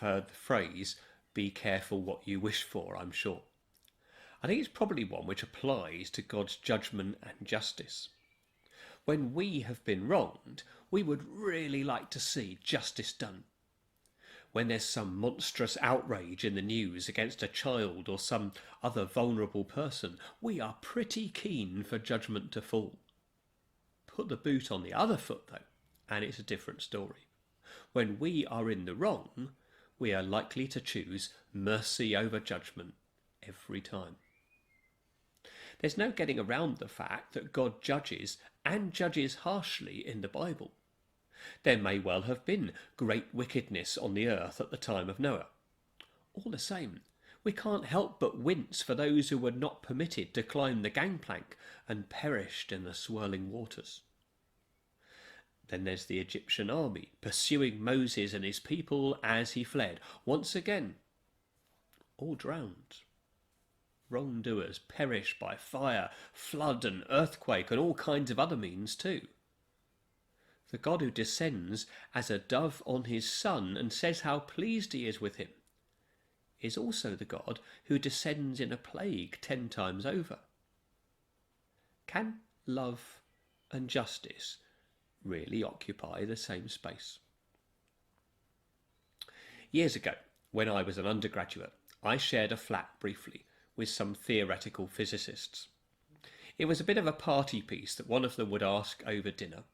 heard the phrase, "be careful what you wish for," I'm sure. I think it's probably one which applies to God's judgment and justice. When we have been wronged, we would really like to see justice done. When there's some monstrous outrage in the news against a child or some other vulnerable person, we are pretty keen for judgment to fall. Put the boot on the other foot, though, and it's a different story. When we are in the wrong, we are likely to choose mercy over judgment every time. There's no getting around the fact that God judges, and judges harshly, in the Bible. There may well have been great wickedness on the earth at the time of Noah. All the same, we can't help but wince for those who were not permitted to climb the gangplank and perished in the swirling waters. Then there's the Egyptian army pursuing Moses and his people as he fled. Once again, all drowned. Wrongdoers perish by fire, flood and earthquake and all kinds of other means too. The God who descends as a dove on his Son and says how pleased he is with him is also the God who descends in a plague 10 times over. Can love and justice really occupy the same space? Years ago, when I was an undergraduate, I shared a flat briefly with some theoretical physicists. It was a bit of a party piece that one of them would ask over dinner,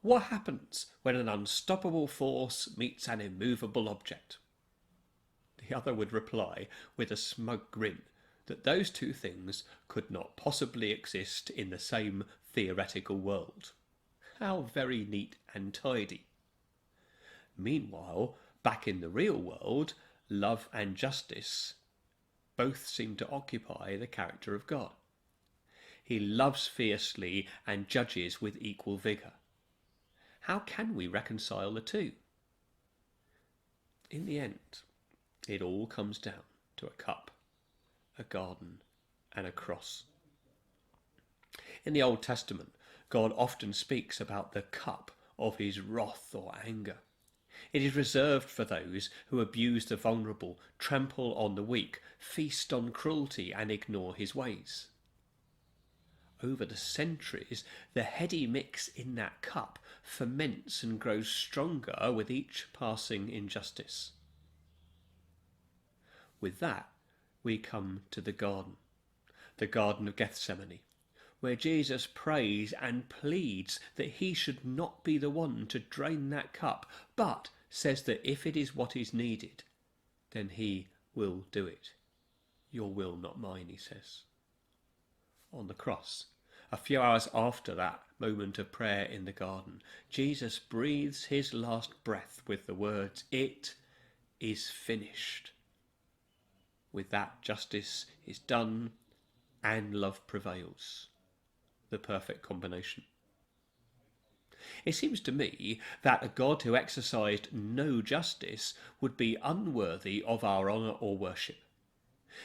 what happens when an unstoppable force meets an immovable object? The other would reply with a smug grin that those two things could not possibly exist in the same theoretical world. How very neat and tidy. Meanwhile, back in the real world, love and justice both seem to occupy the character of God. He loves fiercely and judges with equal vigour. How can we reconcile the two? In the end, it all comes down to a cup, a garden, and a cross. In the Old Testament, God often speaks about the cup of his wrath or anger. It is reserved for those who abuse the vulnerable, trample on the weak, feast on cruelty, and ignore his ways. Over the centuries, the heady mix in that cup ferments and grows stronger with each passing injustice. With that, we come to the Garden of Gethsemane, where Jesus prays and pleads that he should not be the one to drain that cup, but says that if it is what is needed, then he will do it. Your will, not mine, he says. On the cross, a few hours after that moment of prayer in the garden, Jesus breathes his last breath with the words, "It is finished." With that, justice is done and love prevails. The perfect combination. It seems to me that a God who exercised no justice would be unworthy of our honour or worship.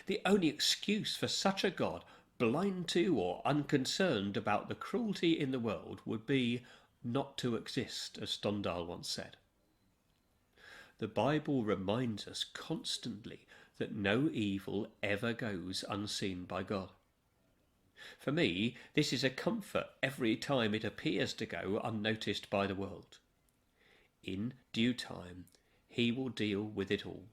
The only excuse for such a God, blind to or unconcerned about the cruelty in the world, would be not to exist, as Stendhal once said. The Bible reminds us constantly that no evil ever goes unseen by God. For me, this is a comfort every time it appears to go unnoticed by the world. In due time, he will deal with it all.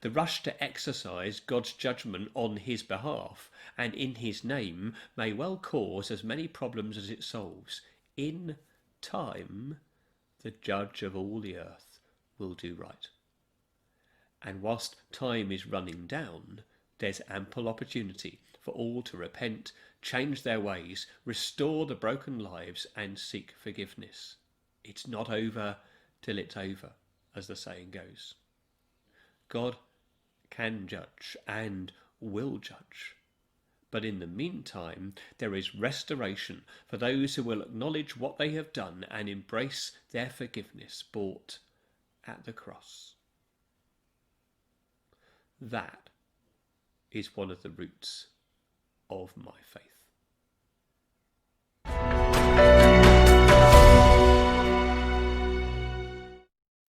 The rush to exercise God's judgment on his behalf and in his name may well cause as many problems as it solves. In time, the judge of all the earth will do right. And whilst time is running down, there's ample opportunity for all to repent, change their ways, restore the broken lives, and seek forgiveness. It's not over till it's over, as the saying goes. God can judge and will judge. But in the meantime, there is restoration for those who will acknowledge what they have done and embrace their forgiveness bought at the cross. That is one of the roots of my faith.